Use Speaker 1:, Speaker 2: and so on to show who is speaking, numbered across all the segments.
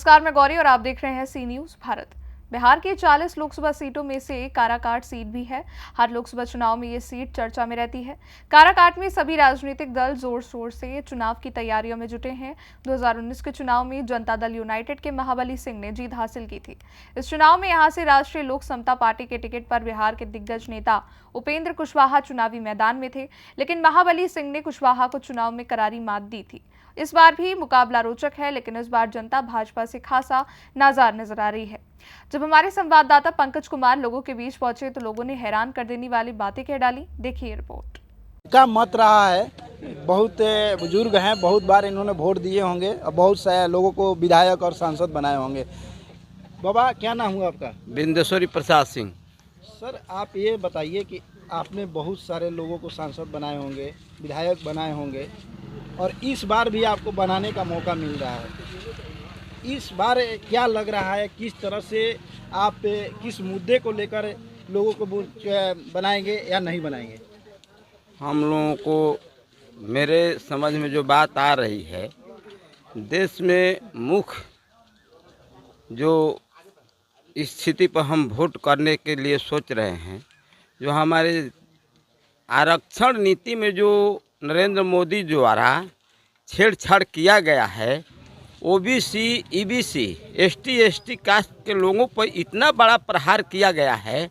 Speaker 1: नमस्कार, मैं गौरी और आप देख रहे हैं सी न्यूज भारत। बिहार की 40 लोकसभा सीटों में से काराकाट सीट भी है। हर लोकसभा चुनाव में ये सीट चर्चा में रहती है। काराकाट में सभी राजनीतिक दल जोर शोर से चुनाव की तैयारियों में जुटे हैं। 2019 के चुनाव में जनता दल यूनाइटेड के महाबली सिंह ने जीत हासिल की थी। इस चुनाव में यहां से राष्ट्रीय लोक समता पार्टी के टिकट पर बिहार के दिग्गज नेता उपेंद्र कुशवाहा चुनावी मैदान में थे, लेकिन महाबली सिंह ने कुशवाहा को चुनाव में करारी मात दी थी। इस बार भी मुकाबला रोचक है, लेकिन इस बार जनता भाजपा से खासा नाराज नजर आ रही है। जब हमारे संवाददाता पंकज कुमार लोगों के बीच पहुंचे तो लोगों ने हैरान कर देने वाली बातें कह डाली। देखिए रिपोर्ट।
Speaker 2: का मत रहा है, बहुत बुजुर्ग हैं, बहुत बार इन्होंने वोट दिए होंगे और बहुत सारे लोगों को विधायक और सांसद बनाए होंगे। बाबा, क्या नाम हुआ आपका?
Speaker 3: बिंदेश्वरी प्रसाद सिंह।
Speaker 2: सर, आप ये बताइए कि आपने बहुत सारे लोगों को सांसद बनाए होंगे, विधायक बनाए होंगे, और इस बार भी आपको बनाने का मौका मिल रहा है। इस बार क्या लग रहा है, किस तरह से आप किस मुद्दे को लेकर लोगों को बनाएंगे या नहीं बनाएंगे?
Speaker 3: हम लोगों को मेरे समझ में जो बात आ रही है, देश में मुख्य जो स्थिति पर हम वोट करने के लिए सोच रहे हैं, जो हमारे आरक्षण नीति में जो नरेंद्र मोदी द्वारा छेड़छाड़ किया गया है, ओबीसी, ईबीसी, एसटी कास्ट के लोगों पर इतना बड़ा प्रहार किया गया है,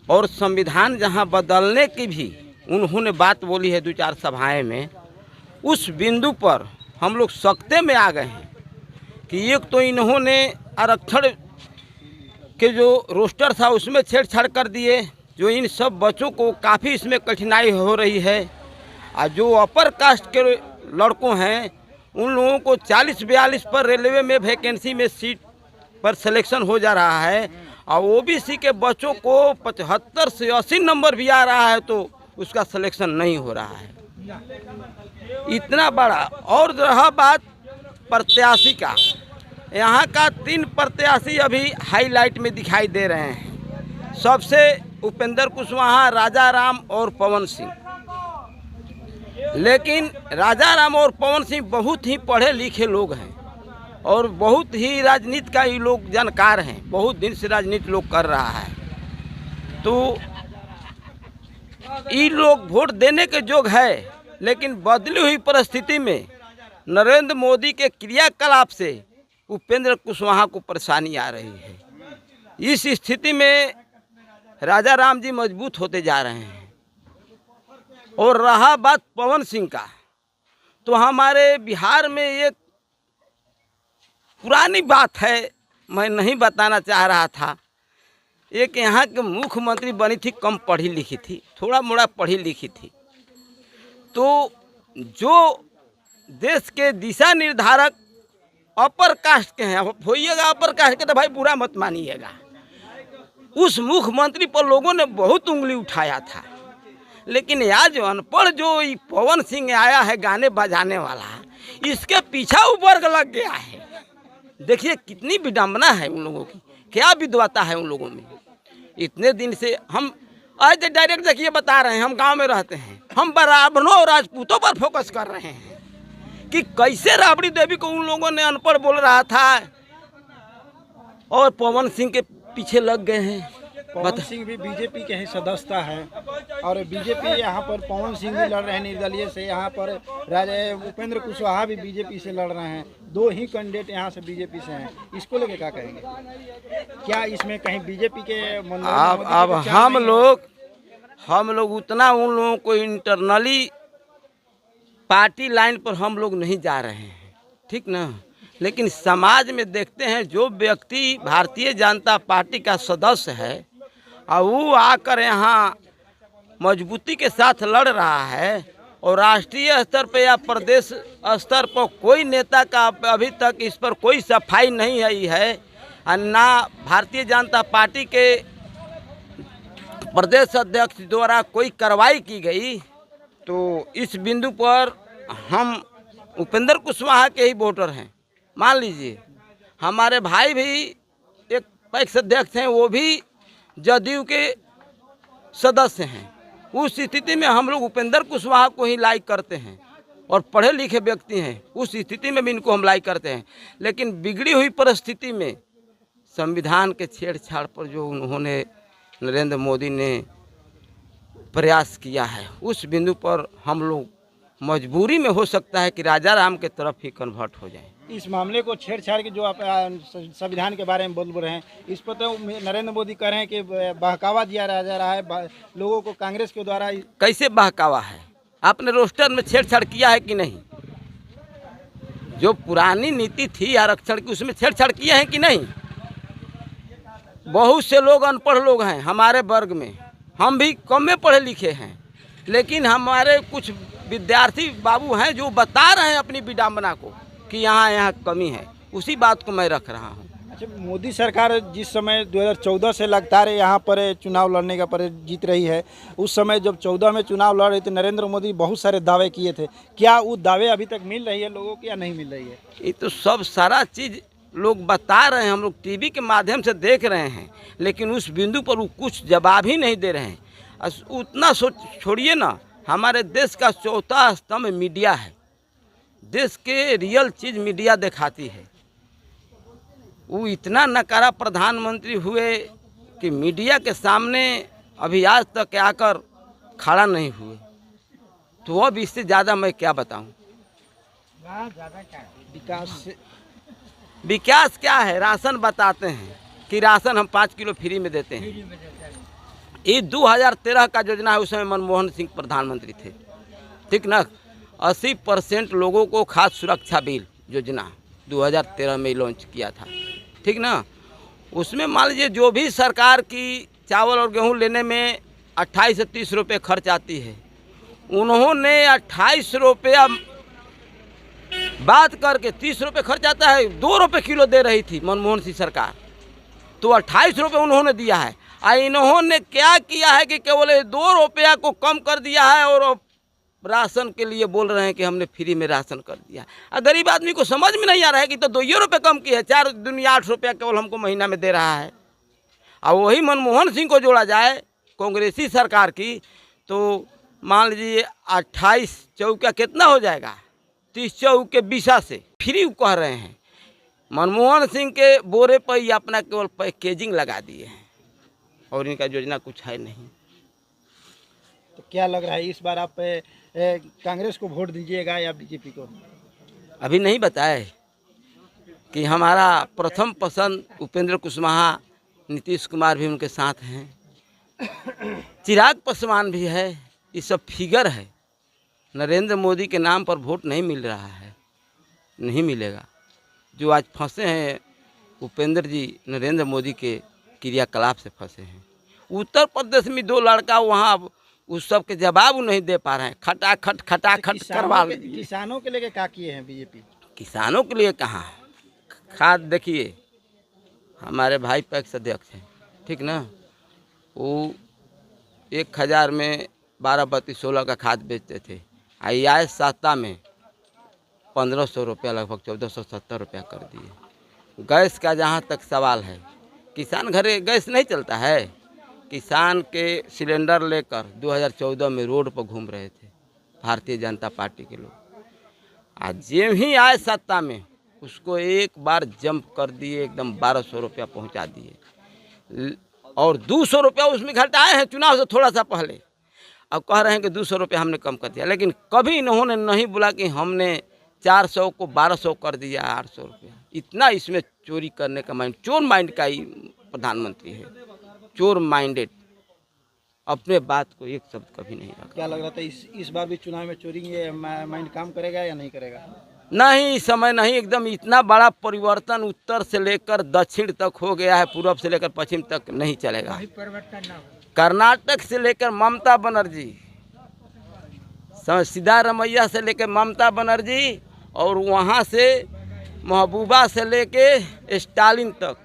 Speaker 3: और संविधान जहां बदलने की भी उन्होंने बात बोली है 2-4 सभाएं में, उस बिंदु पर हम लोग सख्ते में आ गए हैं कि एक तो इन्होंने आरक्षण के जो रोस्टर था उसमें छेड़छाड़ कर दिए, जो इन सब बच्चों को काफ़ी इसमें कठिनाई हो रही है। और जो अपर कास्ट के लड़कों हैं, उन लोगों को 40-42 पर रेलवे में वैकेंसी में सीट पर सिलेक्शन हो जा रहा है, और ओबीसी के बच्चों को 75 से 80 नंबर भी आ रहा है तो उसका सिलेक्शन नहीं हो रहा है। इतना बड़ा। और रहा बात प्रत्याशी का, यहाँ का 3 प्रत्याशी अभी हाईलाइट में दिखाई दे रहे हैं। सबसे उपेंद्र कुशवाहा, राजा राम और पवन सिंह। लेकिन राजा राम और पवन सिंह बहुत ही पढ़े लिखे लोग हैं और बहुत ही राजनीति का ये लोग जानकार हैं, बहुत दिन से राजनीति लोग कर रहा है, तो ये लोग वोट देने के योग्य है। लेकिन बदली हुई परिस्थिति में नरेंद्र मोदी के क्रियाकलाप से उपेंद्र कुशवाहा को परेशानी आ रही है। इस स्थिति में राजा राम जी मजबूत होते जा रहे हैं। और रहा बात पवन सिंह का, तो हमारे बिहार में एक पुरानी बात है, मैं नहीं बताना चाह रहा था। एक यहाँ के मुख्यमंत्री बनी थी, कम पढ़ी लिखी थी, थोड़ा मोड़ा पढ़ी लिखी थी, तो जो देश के दिशा निर्धारक अपर कास्ट के हैं, होइएगा अपर कास्ट के तो भाई बुरा मत मानिएगा, उस मुख्यमंत्री पर लोगों ने बहुत उंगली उठाया था। लेकिन आज जो अनपढ़ जो पवन सिंह आया है गाने बजाने वाला, इसके पीछा वर्ग लग गया है। देखिए कितनी विडंबना है उन लोगों की, क्या विद्वता है उन लोगों में। इतने दिन से हम आज डायरेक्ट देखिए बता रहे हैं, हम गांव में रहते हैं, हम ब्राह्मणों और राजपूतों पर फोकस कर रहे हैं कि कैसे राबड़ी देवी को उन लोगों ने अनपढ़ बोल रहा था और पवन सिंह के पीछे लग गए हैं।
Speaker 2: पवन सिंह भी बीजेपी के ही सदस्यता है, और बीजेपी यहाँ पर पवन सिंह भी लड़ रहे हैं निर्दलीय से, यहाँ पर राजा उपेंद्र कुशवाहा भी बीजेपी से लड़ रहे हैं। 2 ही कैंडिडेट यहाँ से बीजेपी से हैं। इसको लेके क्या कहेंगे? क्या इसमें कहीं बीजेपी के
Speaker 3: अब हम लोग उतना उन लोगों को इंटरनली पार्टी लाइन पर हम लोग नहीं जा रहे हैं, ठीक ना। लेकिन समाज में देखते हैं जो व्यक्ति भारतीय जनता पार्टी का सदस्य है और वो आकर यहाँ मजबूती के साथ लड़ रहा है, और राष्ट्रीय स्तर पर या प्रदेश स्तर पर कोई नेता का अभी तक इस पर कोई सफाई नहीं आई है, और ना भारतीय जनता पार्टी के प्रदेश अध्यक्ष द्वारा कोई कार्रवाई की गई, तो इस बिंदु पर हम उपेंद्र कुशवाहा के ही वोटर हैं। मान लीजिए हमारे भाई भी एक पैक्स अध्यक्ष हैं, वो भी जदयू के सदस्य हैं। उस स्थिति में हम लोग उपेंद्र कुशवाहा को ही लाइक करते हैं, और पढ़े लिखे व्यक्ति हैं, उस स्थिति में भी इनको हम लाइक करते हैं। लेकिन बिगड़ी हुई परिस्थिति में संविधान के छेड़छाड़ पर जो उन्होंने नरेंद्र मोदी ने प्रयास किया है, उस बिंदु पर हम लोग मजबूरी में हो सकता है कि राजा राम के तरफ ही कन्वर्ट हो जाए।
Speaker 2: इस मामले को छेड़छाड़ के जो आप संविधान के बारे में बोल रहे हैं, इस पर तो नरेंद्र मोदी कह रहे हैं कि बहकावा दिया जा रहा है लोगों को कांग्रेस के द्वारा।
Speaker 3: कैसे बहकावा है? आपने रोस्टर में छेड़छाड़ किया है कि नहीं? जो पुरानी नीति थी आरक्षण की, उसमें छेड़छाड़ किए हैं कि नहीं? बहुत से लोग अनपढ़ लोग हैं हमारे वर्ग में, हम भी कम में पढ़े लिखे हैं, लेकिन हमारे कुछ विद्यार्थी बाबू हैं जो बता रहे हैं अपनी विडंबना को कि यहाँ कमी है। उसी बात को मैं रख रहा हूँ।
Speaker 2: अच्छा, मोदी सरकार जिस समय 2014 से लगातार यहाँ पर चुनाव लड़ने का पर जीत रही है, उस समय जब 14 में चुनाव लड़ रहे थे नरेंद्र मोदी बहुत सारे दावे किए थे, क्या वो दावे अभी तक मिल रही है लोगों को या नहीं मिल रही है? ये
Speaker 3: तो सब सारा चीज़ लोग बता रहे हैं, हम लोग टीवी के माध्यम से देख रहे हैं, लेकिन उस बिंदु पर वो कुछ जवाब ही नहीं दे रहे हैं। उतना छोड़िए ना, हमारे देश का चौथा स्तंभ मीडिया है। देश के रियल चीज़ मीडिया दिखाती है। वो इतना नकारा प्रधानमंत्री हुए कि मीडिया के सामने अभी आज तक आकर खड़ा नहीं हुए, तो अब इससे ज़्यादा मैं क्या बताऊं? विकास क्या है? राशन बताते हैं कि राशन हम 5 किलो फ्री में देते हैं। ये 2013 का योजना है, उस समय मनमोहन सिंह प्रधानमंत्री थे, ठीक ना। 80% लोगों को खाद्य सुरक्षा बिल योजना 2013 में लॉन्च किया था, ठीक ना। उसमें मान लीजिए जो भी सरकार की चावल और गेहूं लेने में 28 से 30 रुपये खर्च आती है, उन्होंने 28 रुपया बात करके 30 रुपये खर्च आता है, 2 रुपये किलो दे रही थी मनमोहन सिंह सरकार, तो 28 रुपये उन्होंने दिया है। इन्होंने क्या किया है कि केवल 2 रुपया को कम कर दिया है और राशन के लिए बोल रहे हैं कि हमने फ्री में राशन कर दिया। गरीब आदमी को समझ में नहीं आ रहा है कि तो 2 रुपये कम की है, 4 दुनिया 8 रुपया केवल हमको महीना में दे रहा है। और वही मनमोहन सिंह को जोड़ा जाए कांग्रेसी सरकार की, तो मान लीजिए 28 चौका कितना हो जाएगा? 30 चौके 20 से फ्री कह रहे हैं। मनमोहन सिंह के बोरे पर ही अपना केवल पैकेजिंग लगा दिए हैं और इनका योजना कुछ है नहीं।
Speaker 2: तो क्या लग रहा है इस बार आप कांग्रेस को वोट दीजिएगा या बीजेपी को?
Speaker 3: अभी नहीं बताए कि हमारा प्रथम पसंद उपेंद्र कुशवाहा, नीतीश कुमार भी उनके साथ हैं, चिराग पासवान भी है। ये सब फिगर है। नरेंद्र मोदी के नाम पर वोट नहीं मिल रहा है, नहीं मिलेगा। जो आज फंसे हैं उपेंद्र जी नरेंद्र मोदी के क्रियाकलाप से फंसे हैं। उत्तर प्रदेश में 2 लड़का वहाँ उस सब के जवाब नहीं दे पा रहे हैं, खटाखट करवा।
Speaker 2: किसानों के लिए क्या किए हैं बीजेपी?
Speaker 3: किसानों के लिए कहाँ खाद? देखिए हमारे भाई पैक्स अध्यक्ष हैं, ठीक ना, वो 1000 में 12, 32, 16 का खाद बेचते थे। आए सस्ता में 1500 रुपया, लगभग 1470 रुपया कर दिए। गैस का जहाँ तक सवाल है, किसान घरे गैस नहीं चलता है। किसान के सिलेंडर लेकर 2014 में रोड पर घूम रहे थे भारतीय जनता पार्टी के लोग। आज जब ही आए सत्ता में उसको एक बार जंप कर दिए, एकदम 1200 रुपया पहुँचा दिए और 200 रुपया उसमें घटाए हैं चुनाव से थोड़ा सा पहले। अब कह रहे हैं कि 200 रुपया हमने कम कर दिया, लेकिन कभी इन्होंने नहीं बोला कि हमने 400 को 1200 कर दिया, 800 रुपया। इतना इसमें चोरी करने का माइंड, चोर माइंड का ही प्रधानमंत्री है, चोर माइंडेड। अपने बात को एक शब्द कभी नहीं रखा।
Speaker 2: क्या लग रहा था इस बार भी चुनाव में चोरी माइंड काम करेगा या नहीं करेगा?
Speaker 3: नहीं, समय नहीं। एकदम इतना बड़ा परिवर्तन उत्तर से लेकर दक्षिण तक हो गया है, पूर्व से लेकर पश्चिम तक नहीं चलेगा। कर्नाटक से लेकर ममता बनर्जी, सिद्धारमैया से लेकर ममता बनर्जी, और वहाँ से महबूबा से लेके स्टालिन तक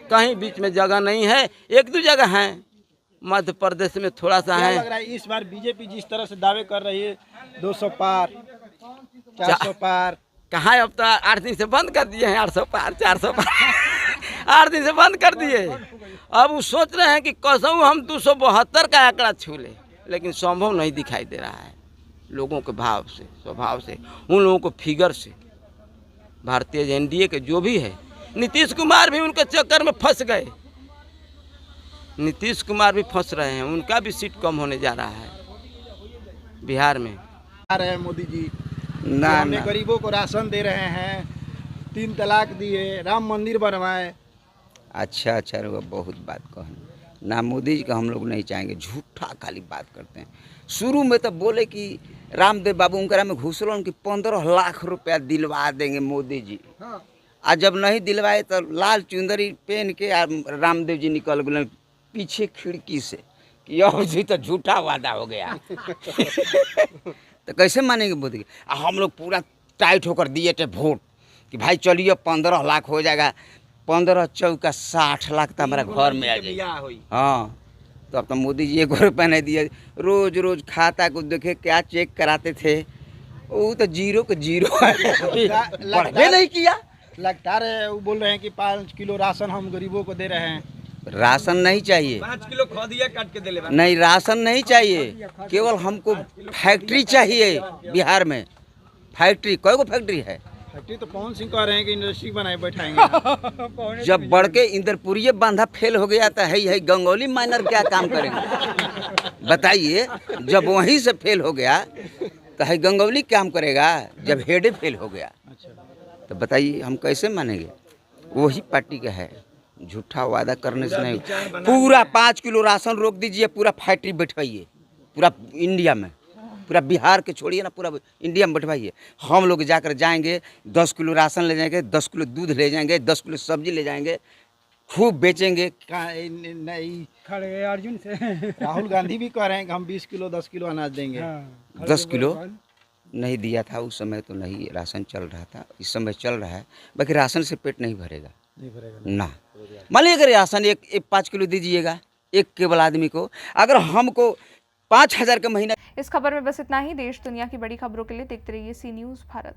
Speaker 3: कहीं बीच में जगह नहीं है। 1-2 जगह हैं, मध्य प्रदेश में थोड़ा सा है।
Speaker 2: लग रहा है इस बार बीजेपी जिस तरह से दावे कर रही है 200 पार 400 पार,
Speaker 3: कहाँ? अब तो 8 दिन से बंद कर दिए हैं 800 पार 400 पार 8 दिन से बंद कर दिए। अब वो सोच रहे हैं कि कसम हम 272 का आंकड़ा छू ले, लेकिन संभव नहीं दिखाई दे रहा है। लोगों के भाव से, स्वभाव से, उन लोगों को फिगर से। भारतीय एनडीए के जो भी है, नीतीश कुमार भी उनके चक्कर में फंस गए। नीतीश कुमार भी फंस रहे हैं, उनका भी सीट कम होने जा रहा है बिहार में।
Speaker 2: आ रहे हैं मोदी जी,
Speaker 3: ना
Speaker 2: हमने
Speaker 3: ना
Speaker 2: गरीबों को राशन दे रहे हैं, 3 तलाक दिए, राम मंदिर बनवाए।
Speaker 4: अच्छा अच्छा रुआ बहुत बात कहन ना, मोदी जी का हम लोग नहीं चाहेंगे, झूठा खाली बात करते हैं। शुरू में तो बोले कि रामदेव बाबू उनकरा में घुसलो उनकी 15 लाख रुपया दिलवा देंगे मोदी जी।
Speaker 2: हाँ।
Speaker 4: आ जब नहीं दिलवाए तो लाल चुंदरी पहन के रामदेव जी निकल गए पीछे खिड़की से कि अब जी तो झूठा वादा हो गया। तो कैसे मानेंगे मोदी जी? हम लोग पूरा टाइट होकर दिए थे वोट कि भाई चलिए 15 लाख हो जाएगा, 15 चौका 60 लाख तो हमारा घर में आ जाएगा। हाँ, तो अब तो मोदी जी 1 रुपया नहीं दिए। रोज रोज खाता को देखे क्या चेक कराते थे, वो तो जीरो के जीरो बढ़े नहीं किया।
Speaker 2: लगातार वो बोल रहे हैं कि 5 किलो राशन हम गरीबों को दे रहे हैं।
Speaker 4: राशन नहीं चाहिए,
Speaker 3: 5 किलो खदिया काट के दे ले।
Speaker 4: नहीं राशन नहीं चाहिए, केवल हमको फैक्ट्री चाहिए। बिहार में फैक्ट्री, कई गो फैक्ट्री है?
Speaker 2: फैक्ट्री तो पवन सिंह कह रहे हैं कि इंडस्ट्री बनाए बैठाएंगे।
Speaker 4: जब बढ़ के इंद्रपुरी बांधा फेल हो गया तो है गंगौली माइनर क्या काम करेंगे बताइए? जब वहीं से फेल हो गया तो है गंगौली काम करेगा, जब हेडे फेल हो गया तो बताइए हम कैसे मानेंगे? वही पार्टी का है, झूठा वादा करने से नहीं। पूरा 5 किलो राशन रोक दीजिए, पूरा फैक्ट्री बैठवाइए पूरा इंडिया में, पूरा बिहार के छोड़िए ना, पूरा इंडिया में बैठवाइए। हम लोग जाकर जाएंगे, 10 किलो राशन ले जाएंगे, 10 किलो दूध ले जाएंगे, 10 किलो सब्जी ले जाएंगे, खूब बेचेंगे।
Speaker 2: नहीं,
Speaker 5: खड़े अर्जुन से
Speaker 2: राहुल गांधी भी कह रहे हैं कि हम 20 किलो 10 किलो अनाज देंगे।
Speaker 4: 10 किलो नहीं दिया था उस समय, तो नहीं राशन चल रहा था, इस समय चल रहा है। बाकी राशन से पेट नहीं भरेगा ना। मान लीजिए अगर राशन एक 5 किलो दीजिएगा एक केवल आदमी को, अगर हमको 5,000 का महीना।
Speaker 1: इस खबर में बस इतना ही। देश दुनिया की बड़ी खबरों के लिए देखते रहिए सी न्यूज़ भारत।